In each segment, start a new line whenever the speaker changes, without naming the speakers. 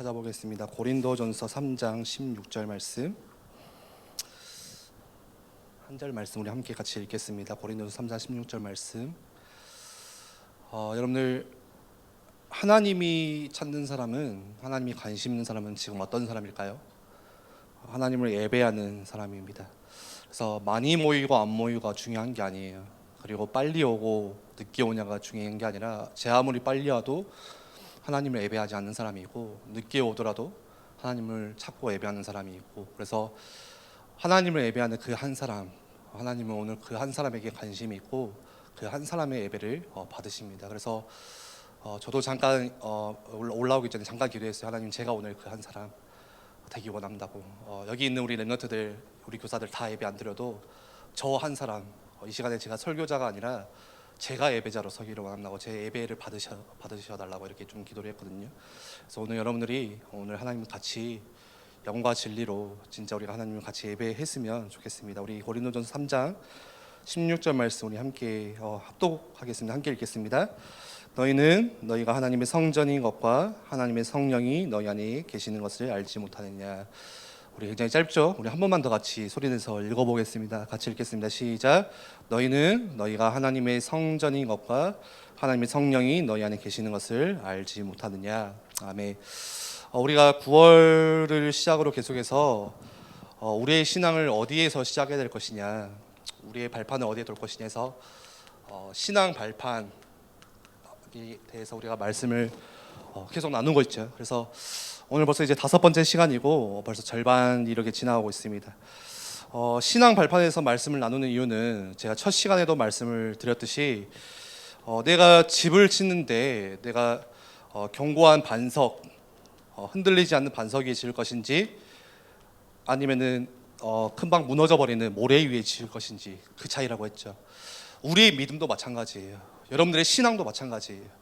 찾아보겠습니다. 고린도전서 3장 16절 말씀. 한 절 말씀 우리 함께 같이 읽겠습니다. 고린도전서 3장 16절 말씀. 여러분들, 하나님이 찾는 사람은, 하나님이 관심 있는 사람은 지금 어떤 사람일까요? 하나님을 예배하는 사람입니다. 그래서 많이 모이고 안 모이고가 중요한 게 아니에요. 그리고 빨리 오고 늦게 오냐가 중요한 게 아니라, 제 아무리 빨리 와도 하나님을 예배하지 않는 사람이 있고, 늦게 오더라도 하나님을 찾고 예배하는 사람이 있고, 그래서 하나님을 예배하는 그 한 사람, 하나님은 오늘 그 한 사람에게 관심이 있고 그 한 사람의 예배를 받으십니다. 그래서 저도 잠깐 올라오기 전에 잠깐 기도했어요. 하나님, 제가 오늘 그 한 사람 되기 원한다고. 여기 있는 우리 렘넌트들, 우리 교사들 다 예배 안 드려도 저 한 사람, 이 시간에 제가 설교자가 아니라 제가 예배자로 서기를 원한다고, 제 예배를 받으셔 달라고 이렇게 좀 기도를 했거든요. 그래서 오늘 여러분들이 오늘 하나님 같이 영과 진리로 진짜 우리가 하나님을 같이 예배했으면 좋겠습니다. 우리 고린도전서 3장 16절 말씀 우리 함께 합독하겠습니다. 함께 읽겠습니다. 너희는 너희가 하나님의 성전인 것과 하나님의 성령이 너희 안에 계시는 것을 알지 못하느냐. 우리 굉장히 짧죠? 우리 한 번만 더 같이 소리내서 읽어보겠습니다. 같이 읽겠습니다. 시작. 너희는 너희가 하나님의 성전인 것과 하나님의 성령이 너희 안에 계시는 것을 알지 못하느냐. 아멘. 우리가 9월을 시작으로 계속해서 우리의 신앙을 어디에서 시작해야 될 것이냐, 우리의 발판을 어디에 둘 것이냐 해서 신앙 발판에 대해서 우리가 말씀을 계속 나누고 있죠. 그래서 오늘 벌써 이제 5번째 시간이고 벌써 절반 이렇게 지나가고 있습니다. 신앙 발판에서 말씀을 나누는 이유는 제가 첫 시간에도 말씀을 드렸듯이 내가 집을 짓는데 내가 견고한 반석, 흔들리지 않는 반석 위에 지을 것인지 아니면은 금방 무너져 버리는 모래 위에 지을 것인지, 그 차이라고 했죠. 우리의 믿음도 마찬가지예요. 여러분들의 신앙도 마찬가지예요.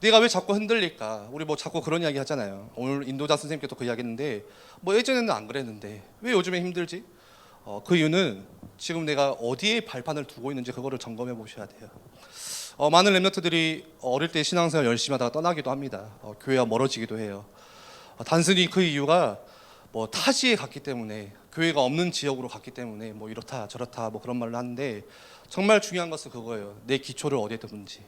내가 왜 자꾸 흔들릴까? 우리 뭐 자꾸 그런 이야기 하잖아요. 오늘 인도자 선생님께도 그 이야기 했는데, 뭐 예전에는 안 그랬는데 왜 요즘에 힘들지? 그 이유는 지금 내가 어디에 발판을 두고 있는지 그거를 점검해 보셔야 돼요. 많은 렘넌트들이 어릴 때 신앙생활 열심히 하다가 떠나기도 합니다. 교회와 멀어지기도 해요. 단순히 그 이유가 뭐 타지에 갔기 때문에, 교회가 없는 지역으로 갔기 때문에 뭐 이렇다 저렇다 뭐 그런 말을 하는데, 정말 중요한 것은 그거예요. 내 기초를 어디에 두는지,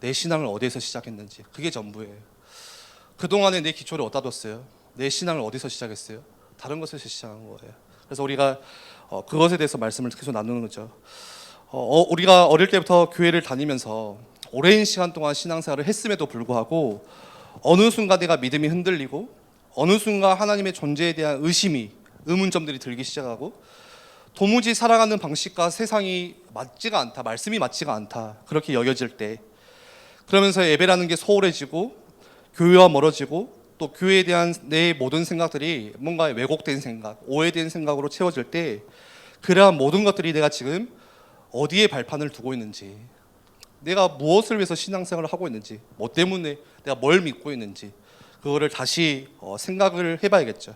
내 신앙을 어디에서 시작했는지, 그게 전부예요. 그동안에 내 기초를 어디다 뒀어요? 내 신앙을 어디서 시작했어요? 다른 것에서 시작한 거예요. 그래서 우리가 그것에 대해서 말씀을 계속 나누는 거죠. 우리가 어릴 때부터 교회를 다니면서 오랜 시간 동안 신앙생활을 했음에도 불구하고 어느 순간 내가 믿음이 흔들리고, 어느 순간 하나님의 존재에 대한 의문점들이 들기 시작하고, 도무지 살아가는 방식과 세상이 맞지가 않다, 말씀이 맞지가 않다, 그렇게 여겨질 때, 그러면서 예배라는 게 소홀해지고 교회와 멀어지고, 또 교회에 대한 내 모든 생각들이 뭔가 왜곡된 생각, 오해된 생각으로 채워질 때, 그러한 모든 것들이 내가 지금 어디에 발판을 두고 있는지, 내가 무엇을 위해서 신앙생활을 하고 있는지, 뭐 때문에 내가 뭘 믿고 있는지, 그거를 다시 생각을 해봐야겠죠.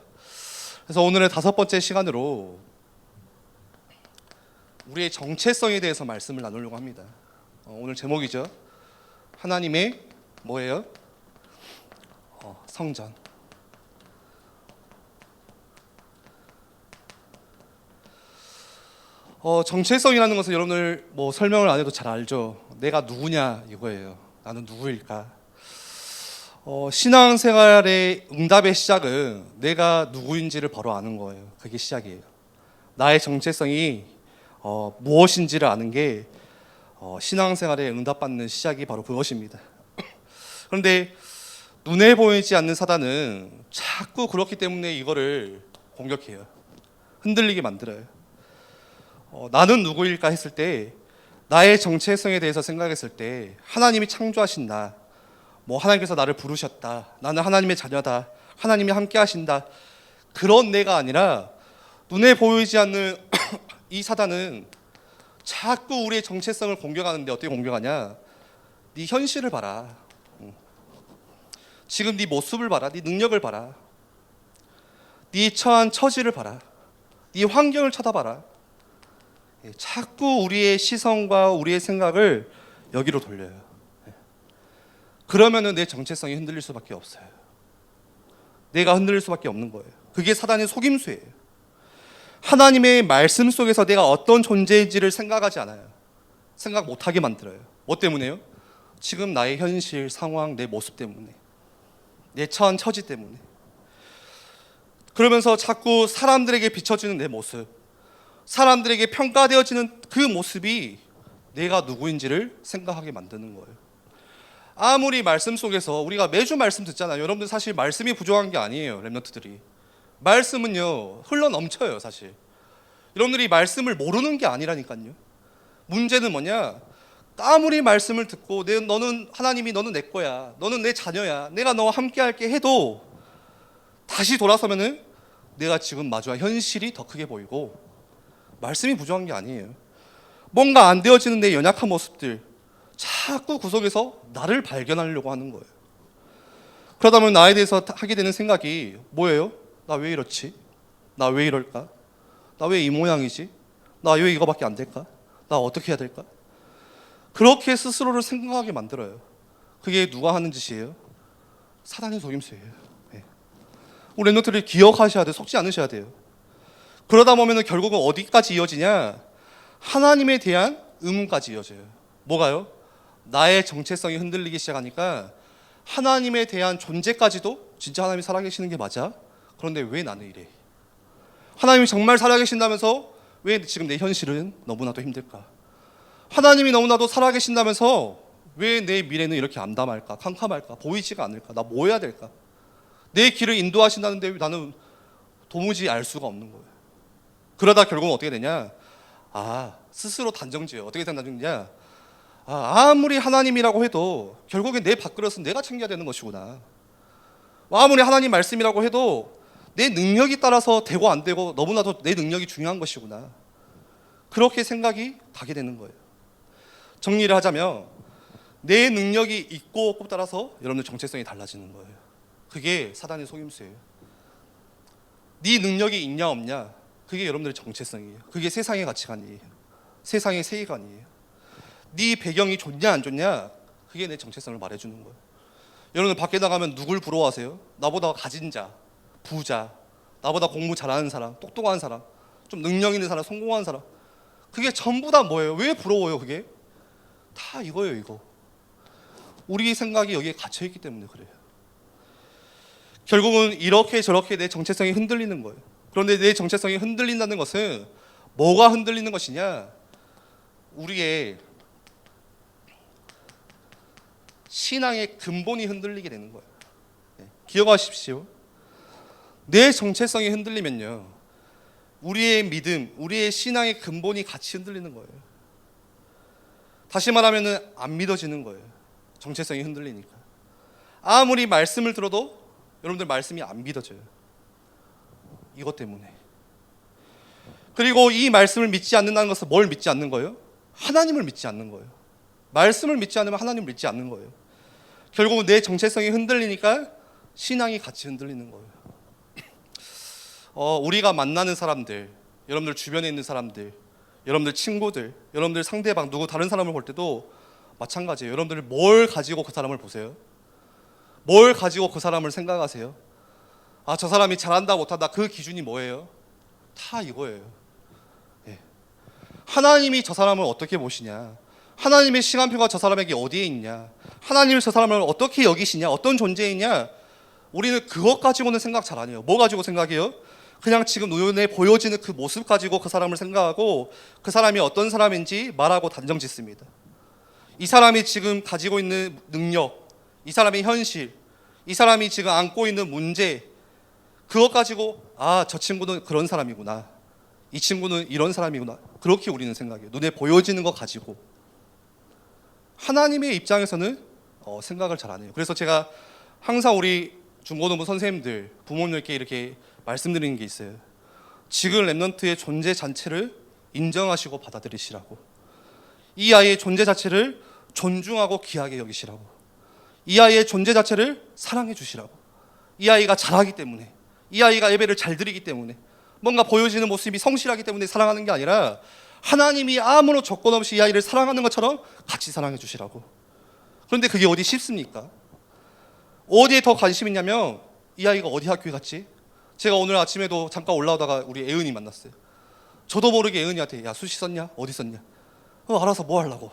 그래서 오늘의 5번째 시간으로 우리의 정체성에 대해서 말씀을 나누려고 합니다. 오늘 제목이죠. 하나님의 뭐예요? 성전. 정체성이라는 것은 여러분들 뭐 설명을 안 해도 잘 알죠. 내가 누구냐 이거예요. 나는 누구일까? 신앙생활의 응답의 시작은 내가 누구인지를 바로 아는 거예요. 그게 시작이에요. 나의 정체성이 무엇인지를 아는 게 신앙생활에 응답받는 시작이 바로 그것입니다. 그런데 눈에 보이지 않는 사단은 자꾸 그렇기 때문에 이거를 공격해요. 흔들리게 만들어요. 나는 누구일까 했을 때, 나의 정체성에 대해서 생각했을 때, 하나님이 창조하신 나, 뭐 하나님께서 나를 부르셨다, 나는 하나님의 자녀다, 하나님이 함께 하신다, 그런 내가 아니라 눈에 보이지 않는 이 사단은 자꾸 우리의 정체성을 공격하는데, 어떻게 공격하냐? 네 현실을 봐라, 지금 네 모습을 봐라, 네 능력을 봐라, 네 처한 처지를 봐라, 네 환경을 쳐다봐라. 자꾸 우리의 시선과 우리의 생각을 여기로 돌려요. 그러면은 내 정체성이 흔들릴 수밖에 없어요. 내가 흔들릴 수밖에 없는 거예요. 그게 사단의 속임수예요. 하나님의 말씀 속에서 내가 어떤 존재인지를 생각하지 않아요. 생각 못하게 만들어요. 뭐 때문에요? 지금 나의 현실, 상황, 내 모습 때문에, 내 처한 처지 때문에. 그러면서 자꾸 사람들에게 비춰지는 내 모습, 사람들에게 평가되어지는 그 모습이 내가 누구인지를 생각하게 만드는 거예요. 아무리 말씀 속에서 우리가 매주 말씀 듣잖아요. 여러분들 사실 말씀이 부족한 게 아니에요. 렘넌트들이. 말씀은요 흘러 넘쳐요. 사실 여러분들이 말씀을 모르는 게 아니라니까요. 문제는 뭐냐, 아무리 말씀을 듣고 너는 하나님이 너는 내 거야, 너는 내 자녀야, 내가 너와 함께 할게 해도 다시 돌아서면은 내가 지금 마주한 현실이 더 크게 보이고, 말씀이 부족한 게 아니에요. 뭔가 안 되어지는 내 연약한 모습들 자꾸 구석에서 나를 발견하려고 하는 거예요. 그러다 보면 나에 대해서 하게 되는 생각이 뭐예요? 나 왜 이렇지? 나 왜 이럴까? 나 왜 이 모양이지? 나 왜 이거밖에 안 될까? 나 어떻게 해야 될까? 그렇게 스스로를 생각하게 만들어요. 그게 누가 하는 짓이에요? 사단의 속임수예요. 네. 우리 렘넌트들이 기억하셔야 돼요. 속지 않으셔야 돼요. 그러다 보면 결국은 어디까지 이어지냐? 하나님에 대한 의문까지 이어져요. 뭐가요? 나의 정체성이 흔들리기 시작하니까 하나님에 대한 존재까지도, 진짜 하나님이 살아계시는 게 맞아? 그런데 왜 나는 이래? 하나님이 정말 살아계신다면서 왜 지금 내 현실은 너무나도 힘들까? 하나님이 너무나도 살아계신다면서 왜 내 미래는 이렇게 암담할까? 캄캄할까? 보이지가 않을까? 나 뭐 해야 될까? 내 길을 인도하신다는데 왜 나는 도무지 알 수가 없는 거예요. 그러다 결국은 어떻게 되냐? 스스로 단정지어요. 어떻게 단정지냐? 아무리 하나님이라고 해도 결국엔 내 밥그릇은 내가 챙겨야 되는 것이구나. 아무리 하나님 말씀이라고 해도 내 능력이 따라서 되고 안 되고 너무나도 내 능력이 중요한 것이구나. 그렇게 생각이 가게 되는 거예요. 정리를 하자면 내 능력이 있고 없고 따라서 여러분들 정체성이 달라지는 거예요. 그게 사단의 속임수예요. 네 능력이 있냐 없냐, 그게 여러분들의 정체성이에요. 그게 세상의 가치관이에요. 세상의 세계관이에요. 네 배경이 좋냐 안 좋냐, 그게 내 정체성을 말해주는 거예요. 여러분들 밖에 나가면 누굴 부러워하세요? 나보다 가진 자, 부자, 나보다 공부 잘하는 사람, 똑똑한 사람, 좀 능력 있는 사람, 성공한 사람. 그게 전부 다 뭐예요? 왜 부러워요? 그게 다 이거예요. 이거 우리 생각이 여기에 갇혀있기 때문에 그래요. 결국은 이렇게 저렇게 내 정체성이 흔들리는 거예요. 그런데 내 정체성이 흔들린다는 것은 뭐가 흔들리는 것이냐? 우리의 신앙의 근본이 흔들리게 되는 거예요. 기억하십시오. 내 정체성이 흔들리면요, 우리의 믿음, 우리의 신앙의 근본이 같이 흔들리는 거예요. 다시 말하면 안 믿어지는 거예요. 정체성이 흔들리니까. 아무리 말씀을 들어도 여러분들 말씀이 안 믿어져요. 이것 때문에. 그리고 이 말씀을 믿지 않는다는 것은 뭘 믿지 않는 거예요? 하나님을 믿지 않는 거예요. 말씀을 믿지 않으면 하나님을 믿지 않는 거예요. 결국은 내 정체성이 흔들리니까 신앙이 같이 흔들리는 거예요. 우리가 만나는 사람들, 여러분들 주변에 있는 사람들, 여러분들 친구들, 여러분들 상대방, 누구 다른 사람을 볼 때도 마찬가지예요. 여러분들 뭘 가지고 그 사람을 보세요? 뭘 가지고 그 사람을 생각하세요? 저 사람이 잘한다 못한다, 그 기준이 뭐예요? 다 이거예요. 하나님이 저 사람을 어떻게 보시냐, 하나님의 시간표가 저 사람에게 어디에 있냐, 하나님이 저 사람을 어떻게 여기시냐, 어떤 존재이냐, 우리는 그것 가지고는 생각 잘 안 해요. 뭐 가지고 생각해요? 그냥 지금 눈에 보여지는 그 모습 가지고 그 사람을 생각하고 그 사람이 어떤 사람인지 말하고 단정 짓습니다. 이 사람이 지금 가지고 있는 능력, 이 사람의 현실, 이 사람이 지금 안고 있는 문제, 그것 가지고 저 친구는 그런 사람이구나, 이 친구는 이런 사람이구나, 그렇게 우리는 생각해요. 눈에 보여지는 것 가지고. 하나님의 입장에서는 생각을 잘 안 해요. 그래서 제가 항상 우리 중고등부 선생님들, 부모님께 이렇게 말씀드리는 게 있어요. 지금 렘넌트의 존재 자체를 인정하시고 받아들이시라고. 이 아이의 존재 자체를 존중하고 귀하게 여기시라고. 이 아이의 존재 자체를 사랑해 주시라고. 이 아이가 잘하기 때문에, 이 아이가 예배를 잘 드리기 때문에, 뭔가 보여지는 모습이 성실하기 때문에 사랑하는 게 아니라 하나님이 아무런 조건 없이 이 아이를 사랑하는 것처럼 같이 사랑해 주시라고. 그런데 그게 어디 쉽습니까? 어디에 더 관심 있냐면 이 아이가 어디 학교에 갔지? 제가 오늘 아침에도 잠깐 올라오다가 우리 애은이 만났어요. 저도 모르게 애은이한테 야 수시 썼냐? 어디 썼냐? 알아서 뭐 하려고?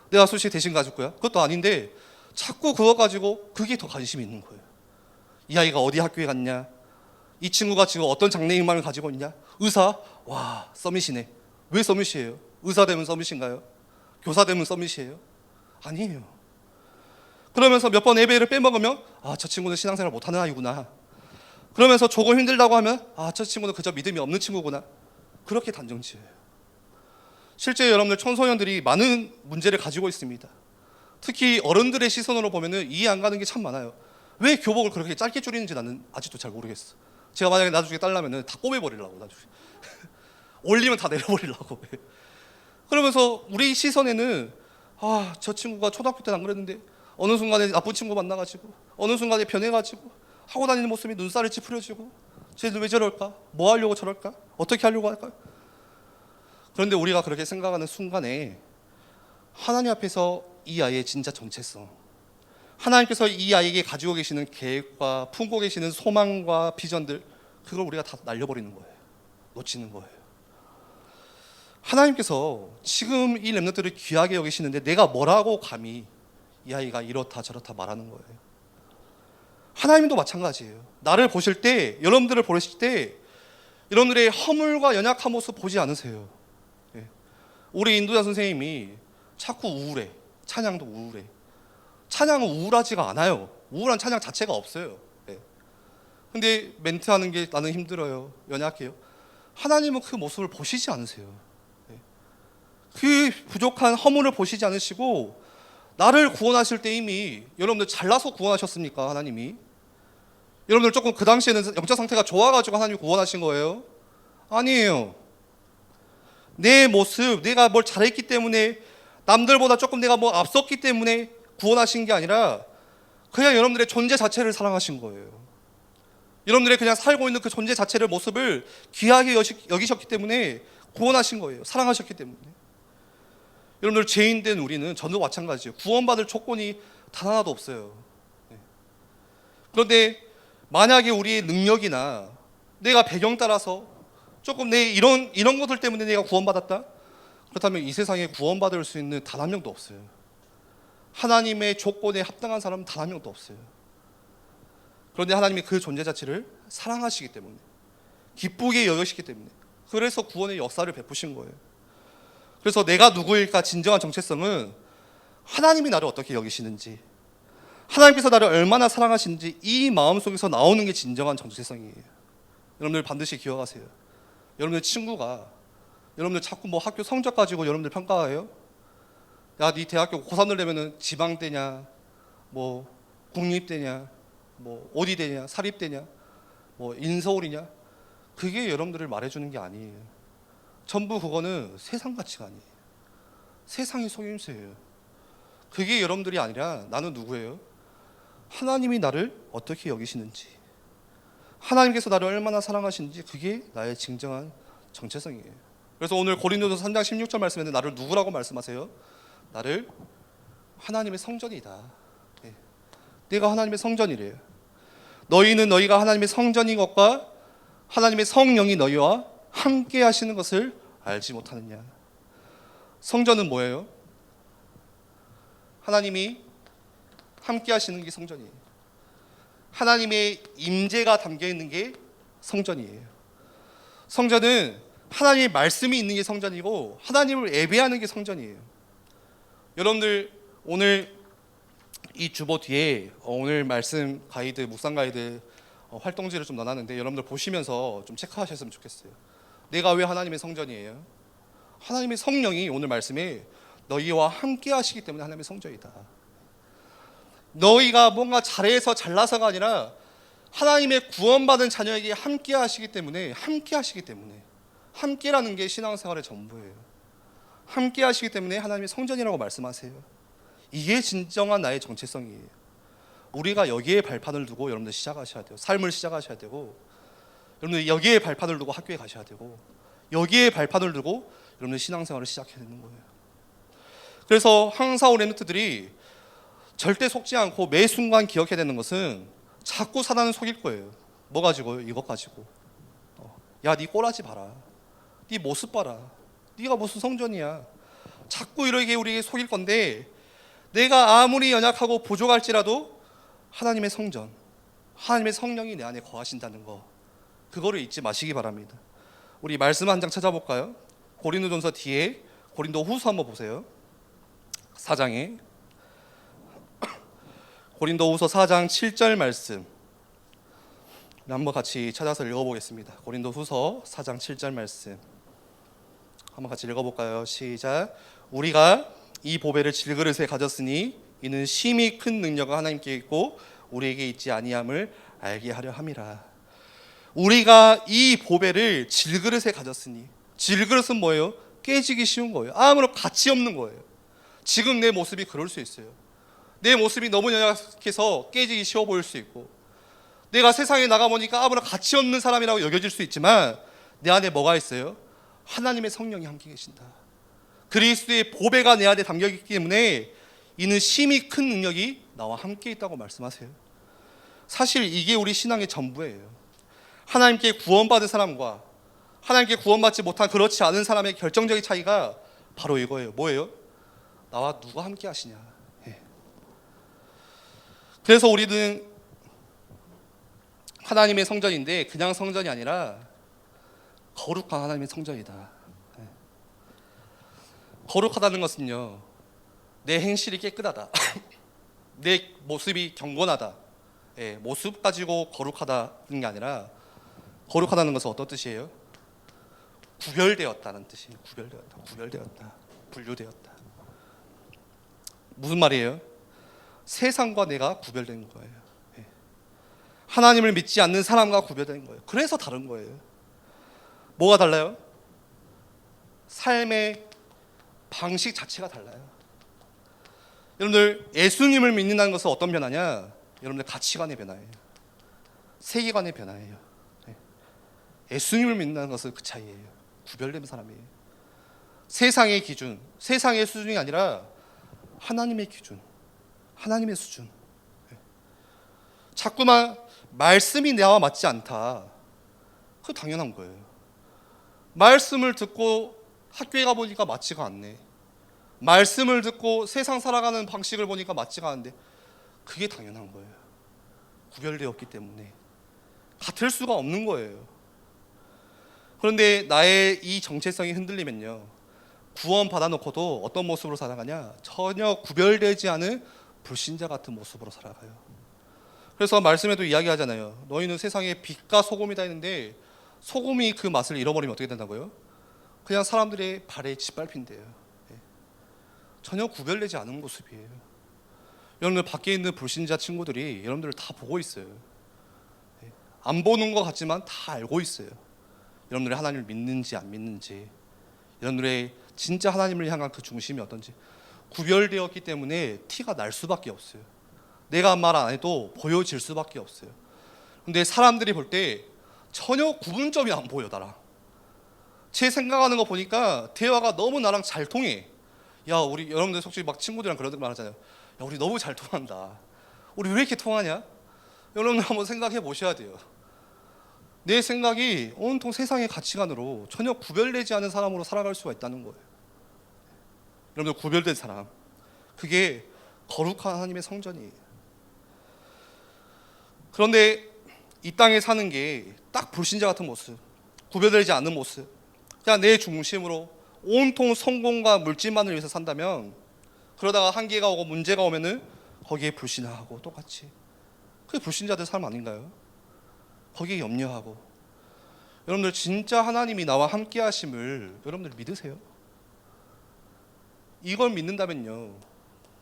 내가 수시 대신 가줄 거야? 그것도 아닌데 자꾸 그거 가지고 그게 더 관심이 있는 거예요. 이 아이가 어디 학교에 갔냐? 이 친구가 지금 어떤 장래희망을 가지고 있냐? 의사? 와 서밋이네. 왜 서밋이에요? 의사 되면 서밋인가요? 교사 되면 서밋이에요? 아니에요. 그러면서 몇 번 예배를 빼먹으면 저 친구는 신앙생활 못하는 아이구나. 그러면서 조금 힘들다고 하면 저 친구는 그저 믿음이 없는 친구구나. 그렇게 단정지어요. 실제 여러분들 청소년들이 많은 문제를 가지고 있습니다. 특히 어른들의 시선으로 보면 이해 안 가는 게 참 많아요. 왜 교복을 그렇게 짧게 줄이는지 나는 아직도 잘 모르겠어. 제가 만약에 나중에 딸라면 다 꼬매버리려고 나중에 올리면 다 내려버리려고. 그러면서 우리 시선에는 저 친구가 초등학교 때는 안 그랬는데 어느 순간에 나쁜 친구 만나가지고 어느 순간에 변해가지고 하고 다니는 모습이 눈살을 찌푸려지고 쟤는 왜 저럴까? 뭐 하려고 저럴까? 어떻게 하려고 할까? 그런데 우리가 그렇게 생각하는 순간에 하나님 앞에서 이 아이의 진짜 정체성, 하나님께서 이 아이에게 가지고 계시는 계획과 품고 계시는 소망과 비전들, 그걸 우리가 다 날려버리는 거예요. 놓치는 거예요. 하나님께서 지금 이 렘넌트를 귀하게 여기시는데 내가 뭐라고 감히 이 아이가 이렇다 저렇다 말하는 거예요. 하나님도 마찬가지예요. 나를 보실 때, 여러분들을 보실 때 여러분들의 허물과 연약한 모습 보지 않으세요. 우리 인도자 선생님이 자꾸 우울해. 찬양도 우울해. 찬양은 우울하지가 않아요. 우울한 찬양 자체가 없어요. 근데 멘트하는 게 나는 힘들어요. 연약해요. 하나님은 그 모습을 보시지 않으세요. 그 부족한 허물을 보시지 않으시고 나를 구원하실 때 이미 여러분들 잘나서 구원하셨습니까? 하나님이? 여러분들 조금 그 당시에는 영적 상태가 좋아가지고 하나님이 구원하신 거예요? 아니에요. 내 모습, 내가 뭘 잘했기 때문에 남들보다 조금 내가 뭐 앞섰기 때문에 구원하신 게 아니라 그냥 여러분들의 존재 자체를 사랑하신 거예요. 여러분들의 그냥 살고 있는 그 존재 자체를 모습을 귀하게 여기셨기 때문에 구원하신 거예요. 사랑하셨기 때문에. 여러분들 죄인된 우리는 저도 마찬가지예요. 구원받을 조건이 단 하나도 없어요. 그런데 만약에 우리의 능력이나 내가 배경 따라서 조금 내 이런 것들 때문에 내가 구원받았다? 그렇다면 이 세상에 구원받을 수 있는 단 한 명도 없어요. 하나님의 조건에 합당한 사람은 단 한 명도 없어요. 그런데 하나님이 그 존재 자체를 사랑하시기 때문에, 기쁘게 여기시기 때문에, 그래서 구원의 역사를 베푸신 거예요. 그래서 내가 누구일까 진정한 정체성은 하나님이 나를 어떻게 여기시는지, 하나님께서 나를 얼마나 사랑하시는지 이 마음속에서 나오는 게 진정한 정체성이에요. 여러분들 반드시 기억하세요. 여러분들 친구가 여러분들 자꾸 뭐 학교 성적 가지고 여러분들 평가해요? 야, 네 대학교 고3을 되면은 지방대냐, 뭐 국립대냐, 뭐 어디대냐, 사립대냐, 뭐 인서울이냐, 그게 여러분들을 말해주는 게 아니에요. 전부 그거는 세상 가치가 아니에요. 세상의 속임수예요. 그게 여러분들이 아니라 나는 누구예요? 하나님이 나를 어떻게 여기시는지, 하나님께서 나를 얼마나 사랑하시는지, 그게 나의 진정한 정체성이에요. 그래서 오늘 고린도서 3장 16절 말씀에는 나를 누구라고 말씀하세요? 나를 하나님의 성전이다. 내가 하나님의 성전이래요. 너희는 너희가 하나님의 성전인 것과 하나님의 성령이 너희와 함께 하시는 것을 알지 못하느냐. 성전은 뭐예요? 하나님이 함께 하시는 게 성전이에요. 하나님의 임재가 담겨 있는 게 성전이에요. 성전은 하나님의 말씀이 있는 게 성전이고 하나님을 예배하는 게 성전이에요. 여러분들 오늘 이 주보 뒤에 오늘 말씀 가이드, 묵상 가이드 활동지를 좀 넣어놨는데 여러분들 보시면서 좀 체크하셨으면 좋겠어요. 내가 왜 하나님의 성전이에요? 하나님의 성령이 오늘 말씀에 너희와 함께 하시기 때문에 하나님의 성전이다. 너희가 뭔가 잘해서 잘나서가 아니라 하나님의 구원받은 자녀에게 함께 하시기 때문에, 함께라는 게 신앙생활의 전부예요. 함께 하시기 때문에 하나님의 성전이라고 말씀하세요. 이게 진정한 나의 정체성이에요. 우리가 여기에 발판을 두고 여러분들 시작하셔야 돼요. 삶을 시작하셔야 되고, 여러분들 여기에 발판을 두고 학교에 가셔야 되고, 여기에 발판을 두고 여러분들 신앙생활을 시작해야 되는 거예요. 그래서 항상 우리 렘넌트들이 절대 속지 않고 매 순간 기억해야 되는 것은 자꾸 사단은 속일 거예요. 뭐 가지고요? 이것 가지고. 야, 네 꼬라지 봐라. 네 모습 봐라. 네가 무슨 성전이야. 자꾸 이렇게 우리에게 속일 건데, 내가 아무리 연약하고 부족할지라도 하나님의 성전, 하나님의 성령이 내 안에 거하신다는 거, 그거를 잊지 마시기 바랍니다. 우리 말씀 한 장 찾아볼까요? 고린도전서 뒤에 고린도후서 한번 보세요. 4장에 고린도후서 4장 7절 말씀 한번 같이 찾아서 읽어보겠습니다. 고린도후서 4장 7절 말씀 한번 같이 읽어볼까요? 시작. 우리가 이 보배를 질그릇에 가졌으니 이는 심히 큰 능력이 하나님께 있고 우리에게 있지 아니함을 알게 하려 함이라. 우리가 이 보배를 질그릇에 가졌으니, 질그릇은 뭐예요? 깨지기 쉬운 거예요. 아무런 가치 없는 거예요. 지금 내 모습이 그럴 수 있어요. 내 모습이 너무 연약해서 깨지기 쉬워 보일 수 있고, 내가 세상에 나가보니까 아무런 가치 없는 사람이라고 여겨질 수 있지만, 내 안에 뭐가 있어요? 하나님의 성령이 함께 계신다. 그리스도의 보배가 내 안에 담겨있기 때문에 이는 심히 큰 능력이 나와 함께 있다고 말씀하세요. 사실 이게 우리 신앙의 전부예요. 하나님께 구원받은 사람과 하나님께 구원받지 못한 그렇지 않은 사람의 결정적인 차이가 바로 이거예요. 뭐예요? 나와 누가 함께 하시냐. 그래서 우리는 하나님의 성전인데 그냥 성전이 아니라 거룩한 하나님의 성전이다. 거룩하다는 것은요, 내 행실이 깨끗하다, 내 모습이 경건하다, 모습 가지고 거룩하다는 게 아니라, 거룩하다는 것은 어떤 뜻이에요? 구별되었다는 뜻이에요. 구별되었다, 분류되었다. 무슨 말이에요? 세상과 내가 구별된 거예요. 하나님을 믿지 않는 사람과 구별된 거예요. 그래서 다른 거예요. 뭐가 달라요? 삶의 방식 자체가 달라요. 여러분들, 예수님을 믿는다는 것은 어떤 변화냐? 여러분들 가치관의 변화예요. 세계관의 변화예요. 예수님을 믿는다는 것은 그 차이예요. 구별된 사람이에요. 세상의 기준, 세상의 수준이 아니라 하나님의 기준, 하나님의 수준. 자꾸만 말씀이 나와 맞지 않다, 그거 당연한 거예요. 말씀을 듣고 학교에 가보니까 맞지가 않네, 말씀을 듣고 세상 살아가는 방식을 보니까 맞지가 않은데, 그게 당연한 거예요. 구별되었기 때문에 같을 수가 없는 거예요. 그런데 나의 이 정체성이 흔들리면요, 구원 받아놓고도 어떤 모습으로 살아가냐? 전혀 구별되지 않은 불신자 같은 모습으로 살아가요. 그래서 말씀에도 이야기하잖아요. 너희는 세상의 빛과 소금이다 했는데, 소금이 그 맛을 잃어버리면 어떻게 된다고요? 그냥 사람들의 발에 짓밟힌대요. 전혀 구별되지 않은 모습이에요. 여러분들, 밖에 있는 불신자 친구들이 여러분들을 다 보고 있어요. 안 보는 것 같지만 다 알고 있어요. 여러분들이 하나님을 믿는지 안 믿는지, 여러분들의 진짜 하나님을 향한 그 중심이 어떤지 구별되었기 때문에 티가 날 수밖에 없어요. 내가 말 안 해도 보여질 수밖에 없어요. 근데 사람들이 볼 때 전혀 구분점이 안 보여. 나랑 제 생각하는 거 보니까 대화가 너무 나랑 잘 통해. 야, 우리 여러분들 솔직히 막 친구들이랑 그런 말 하잖아요. 야, 우리 너무 잘 통한다. 우리 왜 이렇게 통하냐? 여러분들 한번 생각해 보셔야 돼요. 내 생각이 온통 세상의 가치관으로 전혀 구별되지 않은 사람으로 살아갈 수가 있다는 거예요. 여러분들, 구별된 사람, 그게 거룩한 하나님의 성전이에요. 그런데 이 땅에 사는 게 딱 불신자 같은 모습, 구별되지 않는 모습, 그냥 내 중심으로 온통 성공과 물질만을 위해서 산다면, 그러다가 한계가 오고 문제가 오면은 거기에 불신하고 똑같이, 그게 불신자들 삶 아닌가요? 거기에 염려하고. 여러분들, 진짜 하나님이 나와 함께 하심을 여러분들 믿으세요? 이걸 믿는다면요,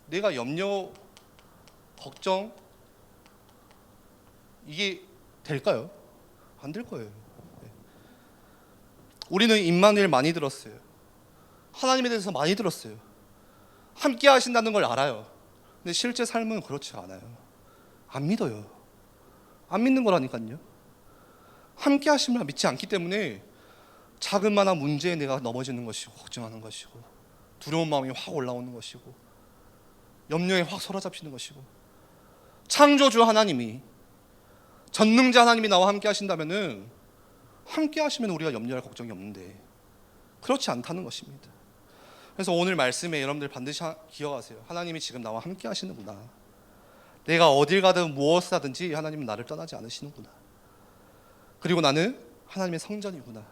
내가 염려, 걱정, 이게 될까요? 안 될 거예요. 우리는 임마누엘 많이 들었어요. 하나님에 대해서 많이 들었어요. 함께 하신다는 걸 알아요. 근데 실제 삶은 그렇지 않아요. 안 믿어요. 안 믿는 거라니까요. 함께 하심을 믿지 않기 때문에 자그마한 문제에 내가 넘어지는 것이고, 걱정하는 것이고, 두려운 마음이 확 올라오는 것이고, 염려에 확 사로잡히는 것이고, 창조주 하나님이 전능자 하나님이 나와 함께 하신다면은 함께 하시면 우리가 염려할 걱정이 없는데 그렇지 않다는 것입니다. 그래서 오늘 말씀에 여러분들 반드시 기억하세요. 하나님이 지금 나와 함께 하시는구나. 내가 어딜 가든 무엇을 하든지 하나님은 나를 떠나지 않으시는구나. 그리고 나는 하나님의 성전이구나.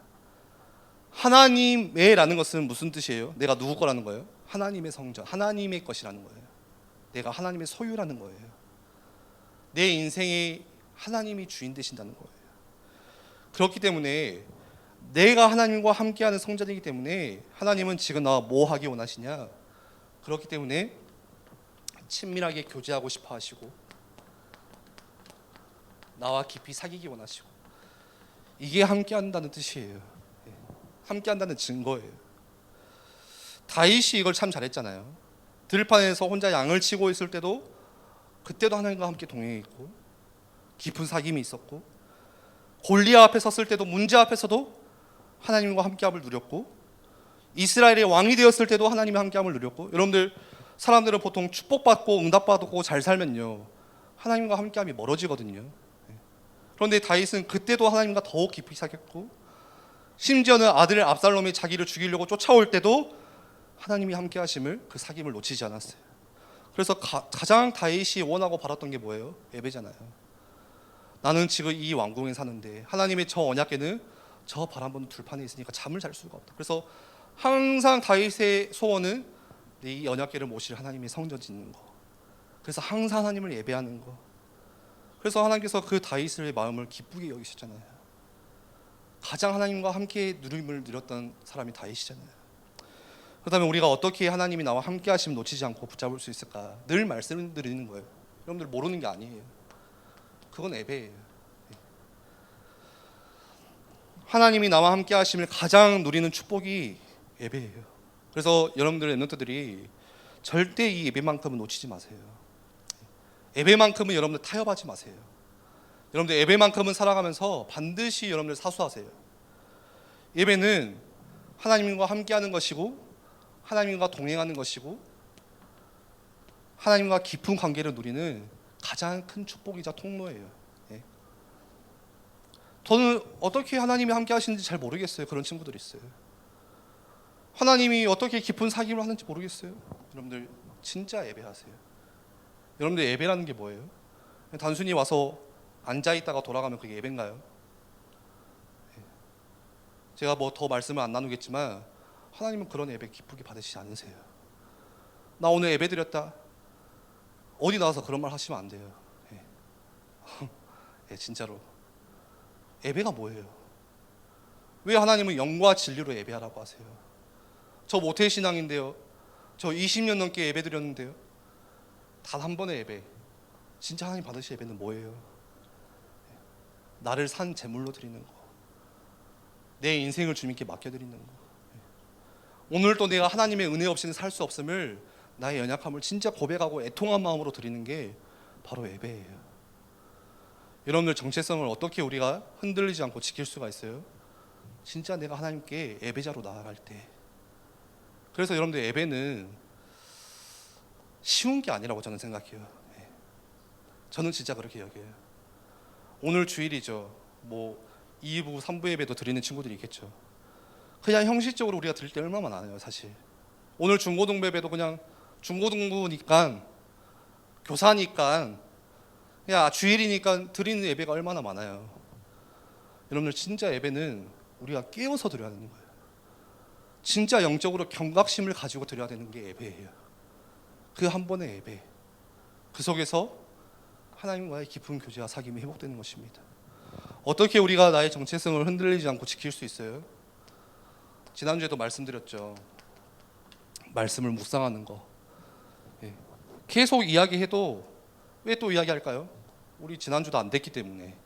하나님의 라는 것은 무슨 뜻이에요? 내가 누구 거라는 거예요? 하나님의 성전, 하나님의 것이라는 거예요. 내가 하나님의 소유라는 거예요. 내 인생에 하나님이 주인 되신다는 거예요. 그렇기 때문에 내가 하나님과 함께하는 성전이기 때문에 하나님은 지금 나와 뭐 하기 원하시냐? 그렇기 때문에 친밀하게 교제하고 싶어 하시고 나와 깊이 사귀기 원하시고 이게 함께한다는 뜻이에요. 함께한다는 증거예요. 다윗이 이걸 참 잘했잖아요. 들판에서 혼자 양을 치고 있을 때도 그때도 하나님과 함께 동행했고 깊은 사귐이 있었고 골리앗 앞에 섰을 때도 문제 앞에서도 하나님과 함께함을 누렸고 이스라엘의 왕이 되었을 때도 하나님과 함께함을 누렸고 여러분들 사람들은 보통 축복받고 응답받고 잘 살면요 하나님과 함께함이 멀어지거든요. 그런데 다윗은 그때도 하나님과 더욱 깊이 사귀었고 심지어는 아들 압살롬이 자기를 죽이려고 쫓아올 때도 하나님이 함께 하심을 그 사귐을 놓치지 않았어요. 그래서 가장 다윗이 원하고 바랐던 게 뭐예요? 예배잖아요. 나는 지금 이 왕궁에 사는데 하나님의 저 언약궤는 저 바람 들판에 있으니까 잠을 잘 수가 없다. 그래서 항상 다윗의 소원은 이 언약궤를 모실 하나님의 성전 짓는 거. 그래서 항상 하나님을 예배하는 거. 그래서 하나님께서 그 다윗의 마음을 기쁘게 여기셨잖아요. 가장 하나님과 함께 누림을 누렸던 사람이 다윗이잖아요. 그렇다면 우리가 어떻게 하나님이 나와 함께 하시면 놓치지 않고 붙잡을 수 있을까? 늘 말씀을 드리는 거예요. 여러분들 모르는 게 아니에요. 그건 예배예요. 하나님이 나와 함께 하심을 가장 누리는 축복이 예배예요. 그래서 여러분들 랩런트들이 절대 이 예배만큼은 놓치지 마세요. 예배만큼은 여러분들 타협하지 마세요. 여러분들 예배만큼은 살아가면서 반드시 여러분들 사수하세요. 예배는 하나님과 함께하는 것이고 하나님과 동행하는 것이고 하나님과 깊은 관계를 누리는 가장 큰 축복이자 통로예요. 저는 어떻게 하나님이 함께 하시는지 잘 모르겠어요. 그런 친구들이 있어요. 하나님이 어떻게 깊은 사귐을 하는지 모르겠어요. 여러분들 진짜 예배하세요. 여러분들 예배라는 게 뭐예요? 단순히 와서 앉아있다가 돌아가면 그게 예배인가요? 제가 뭐 더 말씀을 안 나누겠지만 하나님은 그런 예배 기쁘게 받으시지 않으세요. 나 오늘 예배 드렸다. 어디 나와서 그런 말 하시면 안 돼요. 진짜로. 예배가 뭐예요? 왜 하나님은 영과 진리로 예배하라고 하세요? 저 모태신앙인데요. 저 20년 넘게 예배 드렸는데요. 단 한 번의 예배. 진짜 하나님 받으실 예배는 뭐예요? 나를 산 제물로 드리는 거. 내 인생을 주님께 맡겨드리는 거. 오늘도 내가 하나님의 은혜 없이는 살 수 없음을 나의 연약함을 진짜 고백하고 애통한 마음으로 드리는 게 바로 예배예요. 여러분들 정체성을 어떻게 우리가 흔들리지 않고 지킬 수가 있어요? 진짜 내가 하나님께 예배자로 나아갈 때. 그래서 여러분들 예배는 쉬운 게 아니라고 저는 생각해요. 저는 진짜 그렇게 여겨요. 오늘 주일이죠. 뭐 2부, 3부 예배도 드리는 친구들이 있겠죠. 그냥 형식적으로 우리가 드릴 때 얼마나 많아요, 사실. 오늘 중고등부 예배도 그냥 중고등부니까 교사니까 야 주일이니까 드리는 예배가 얼마나 많아요. 여러분들 진짜 예배는 우리가 깨어서 드려야 되는 거예요. 진짜 영적으로 경각심을 가지고 드려야 되는 게 예배예요. 그 한 번의 예배, 그 속에서 하나님과의 깊은 교제와 사귐이 회복되는 것입니다. 어떻게 우리가 나의 정체성을 흔들리지 않고 지킬 수 있어요? 지난주에도 말씀드렸죠. 말씀을 묵상하는 거. 계속 이야기해도 왜 또 이야기할까요? 우리 지난주도 안 됐기 때문에.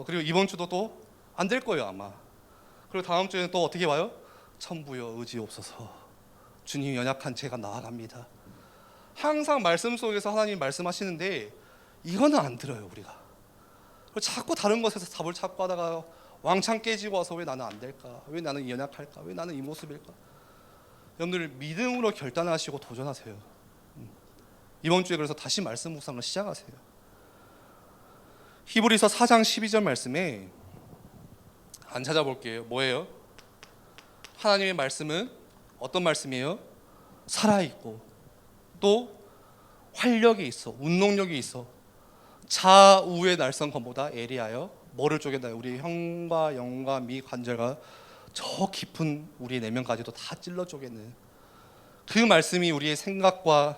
그리고 이번 주도 또 안 될 거예요 아마. 그리고 다음 주에는 또 어떻게 와요? 천부여 의지옵소서. 주님 연약한 제가 나아갑니다. 항상 말씀 속에서 하나님 말씀하시는데 이거는 안 들어요 우리가. 자꾸 다른 것에서 답을 찾고 하다가 왕창 깨지고 와서 왜 나는 안 될까? 왜 나는 연약할까? 왜 나는 이 모습일까? 여러분들 믿음으로 결단하시고 도전하세요. 이번 주에 그래서 다시 말씀 묵상을 시작하세요. 히브리서 4장 12절 말씀에 안 찾아볼게요. 뭐예요? 하나님의 말씀은 어떤 말씀이에요? 살아있고 또 활력이 있어, 운동력이 있어. 좌우의 날성검보다 예리하여 뭐를 쪼개나요? 우리 혀과 영과 미 관절과 저 깊은 우리 내면까지도 다 찔러 쪼개는 그 말씀이 우리의 생각과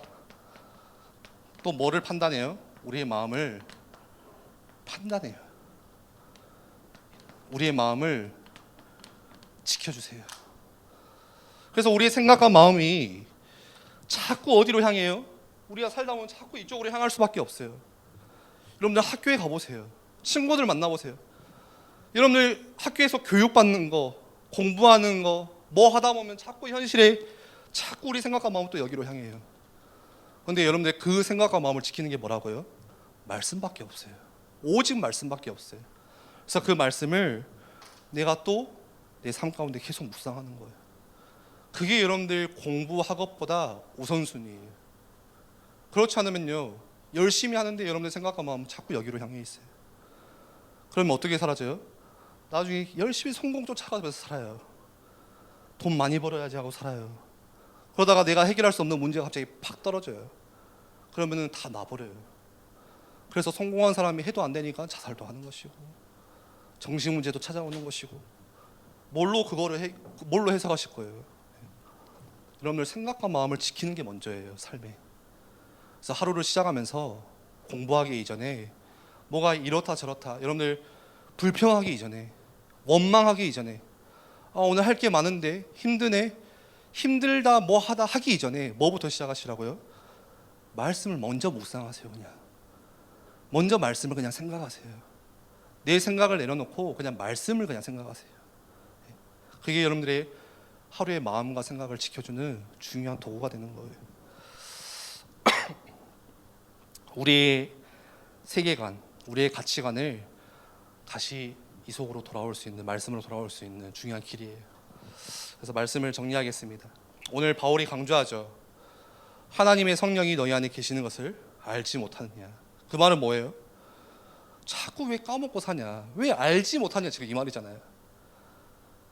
또 뭐를 판단해요? 우리의 마음을 판단해요. 우리의 마음을 지켜주세요. 그래서 우리의 생각과 마음이 자꾸 어디로 향해요? 우리가 살다 보면 자꾸 이쪽으로 향할 수밖에 없어요. 여러분들 학교에 가보세요. 친구들 만나보세요. 여러분들 학교에서 교육받는 거, 공부하는 거, 뭐 하다 보면 자꾸 현실에 자꾸 우리 생각과 마음은 또 여기로 향해요. 그런데 여러분들 그 생각과 마음을 지키는 게 뭐라고요? 말씀밖에 없어요. 오직 말씀밖에 없어요. 그래서 그 말씀을 내가 또 내 삶 가운데 계속 묵상하는 거예요. 그게 여러분들 공부 학업보다 우선순위예요. 그렇지 않으면요, 열심히 하는데 여러분들 생각과 마음은 자꾸 여기로 향해 있어요. 그러면 어떻게 사라져요? 나중에 열심히 성공 쫓아가면서 살아요. 돈 많이 벌어야지 하고 살아요. 그러다가 내가 해결할 수 없는 문제가 갑자기 팍 떨어져요. 그러면은 다 놔버려요. 그래서 성공한 사람이 해도 안 되니까 자살도 하는 것이고 정신 문제도 찾아오는 것이고 뭘로 해석하실 거예요? 여러분들 생각과 마음을 지키는 게 먼저예요, 삶에. 그래서 하루를 시작하면서 공부하기 이전에 뭐가 이렇다 저렇다, 여러분들 불평하기 이전에, 원망하기 이전에, 오늘 할 게 많은데 힘드네, 힘들다 뭐 하다 하기 이전에 뭐부터 시작하시라고요? 말씀을 먼저 묵상하세요. 그냥 먼저 말씀을 그냥 생각하세요. 내 생각을 내려놓고 그냥 말씀을 그냥 생각하세요. 그게 여러분들의 하루의 마음과 생각을 지켜주는 중요한 도구가 되는 거예요. 우리의 세계관, 우리의 가치관을 다시 이 속으로 돌아올 수 있는, 말씀으로 돌아올 수 있는 중요한 길이에요. 그래서 말씀을 정리하겠습니다. 오늘 바울이 강조하죠. 하나님의 성령이 너희 안에 계시는 것을 알지 못하느냐. 그 말은 뭐예요? 자꾸 왜 까먹고 사냐, 왜 알지 못하냐, 지금 이 말이잖아요.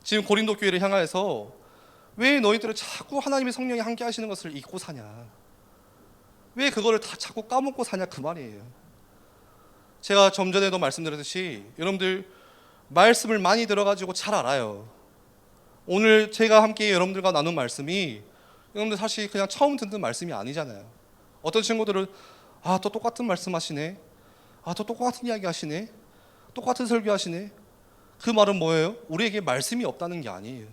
지금 고린도 교회를 향하여서 왜 너희들은 자꾸 하나님의 성령이 함께 하시는 것을 잊고 사냐, 왜 그거를 다 자꾸 까먹고 사냐, 그 말이에요. 제가 좀 전에도 말씀드렸듯이 여러분들 말씀을 많이 들어가지고 잘 알아요. 오늘 제가 함께 여러분들과 나눈 말씀이 여러분들 사실 그냥 처음 듣는 말씀이 아니잖아요. 어떤 친구들은 또 똑같은 말씀 하시네, 또 똑같은 이야기 하시네, 똑같은 설교 하시네. 그 말은 뭐예요? 우리에게 말씀이 없다는 게 아니에요.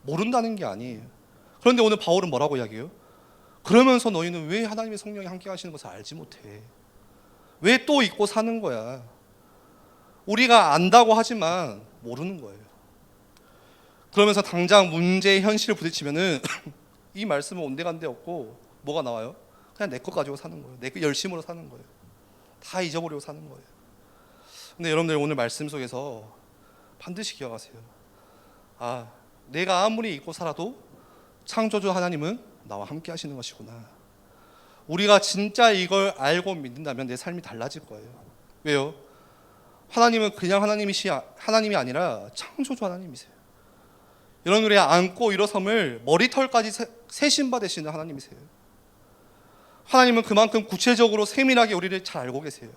모른다는 게 아니에요. 그런데 오늘 바울은 뭐라고 이야기해요? 그러면서 너희는 왜 하나님의 성령이 함께 하시는 것을 알지 못해? 왜 또 잊고 사는 거야? 우리가 안다고 하지만 모르는 거예요. 그러면서 당장 문제의 현실을 부딪히면은 이 말씀은 온데간데 없고 뭐가 나와요? 그냥 내 것 가지고 사는 거예요. 내 거 열심으로 사는 거예요. 다 잊어버리고 사는 거예요. 근데 여러분들 오늘 말씀 속에서 반드시 기억하세요. 내가 아무리 잊고 살아도 창조주 하나님은 나와 함께 하시는 것이구나. 우리가 진짜 이걸 알고 믿는다면 내 삶이 달라질 거예요. 왜요? 하나님은 그냥 하나님이 아니라 창조주 하나님이세요. 여러분들의 안고 일어섬을 머리털까지 세신바 되시는 하나님이세요. 하나님은 그만큼 구체적으로 세밀하게 우리를 잘 알고 계세요.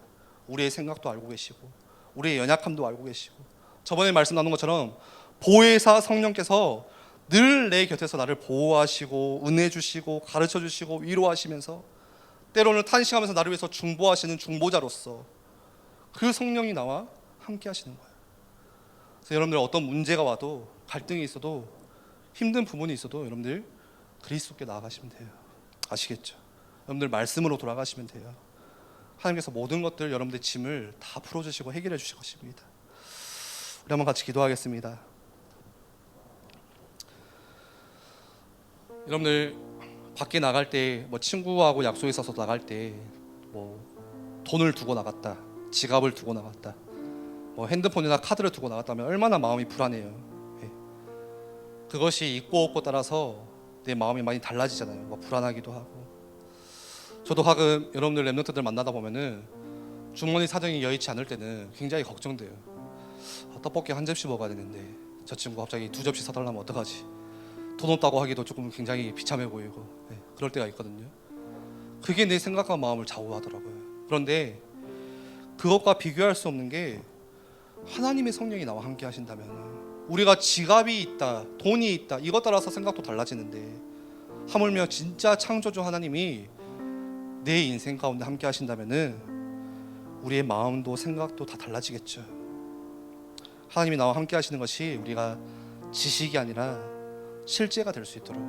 우리의 생각도 알고 계시고 우리의 연약함도 알고 계시고, 저번에 말씀 나눈 것처럼 보혜사 성령께서 늘 내 곁에서 나를 보호하시고 은혜 주시고 가르쳐 주시고 위로하시면서 때로는 탄식하면서 나를 위해서 중보하시는 중보자로서 그 성령이 나와 함께 하시는 거예요. 그래서 여러분들 어떤 문제가 와도, 갈등이 있어도, 힘든 부분이 있어도 여러분들 그리스도께 나아가시면 돼요. 아시겠죠? 여러분들 말씀으로 돌아가시면 돼요. 하나님께서 모든 것들 여러분들의 짐을 다 풀어주시고 해결해 주실 것입니다. 우리 한번 같이 기도하겠습니다. 여러분들 밖에 나갈 때, 친구하고 약속이 있어서 나갈 때 돈을 두고 나갔다, 지갑을 두고 나갔다, 핸드폰이나 카드를 두고 나갔다면 얼마나 마음이 불안해요. 그것이 있고 없고 따라서 내 마음이 많이 달라지잖아요. 불안하기도 하고. 저도 가끔 여러분들 랩런트들 만나다 보면은 주머니 사정이 여의치 않을 때는 굉장히 걱정돼요. 떡볶이 한 접시 먹어야 되는데 저 친구 갑자기 두 접시 사달라면 어떡하지? 돈 없다고 하기도 조금 굉장히 비참해 보이고, 네, 그럴 때가 있거든요. 그게 내 생각과 마음을 좌우하더라고요. 그런데 그것과 비교할 수 없는 게 하나님의 성령이 나와 함께 하신다면, 우리가 지갑이 있다, 돈이 있다, 이것 따라서 생각도 달라지는데 하물며 진짜 창조주 하나님이 내 인생 가운데 함께 하신다면은 우리의 마음도 생각도 다 달라지겠죠. 하나님이 나와 함께 하시는 것이 우리가 지식이 아니라 실제가 될 수 있도록,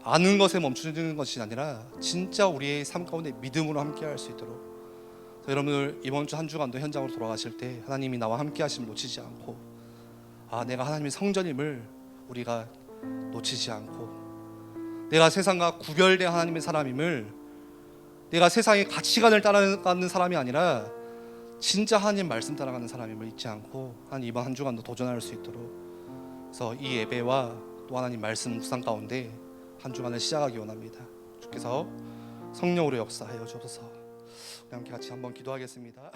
아는 것에 멈추는 것이 아니라 진짜 우리의 삶 가운데 믿음으로 함께 할 수 있도록, 여러분들 이번 주 한 주간도 현장으로 돌아가실 때 하나님이 나와 함께 하심을 놓치지 않고, 내가 하나님의 성전임을 우리가 놓치지 않고, 내가 세상과 구별된 하나님의 사람임을, 내가 세상의 가치관을 따라가는 사람이 아니라 진짜 하나님 말씀 따라가는 사람임을 잊지 않고 이번 한 주간도 도전할 수 있도록, 그래서 이 예배와 또 하나님 말씀 묵상 가운데 한 주간을 시작하기 원합니다. 주께서 성령으로 역사하여 주옵소서. 우리 함께 같이 한번 기도하겠습니다.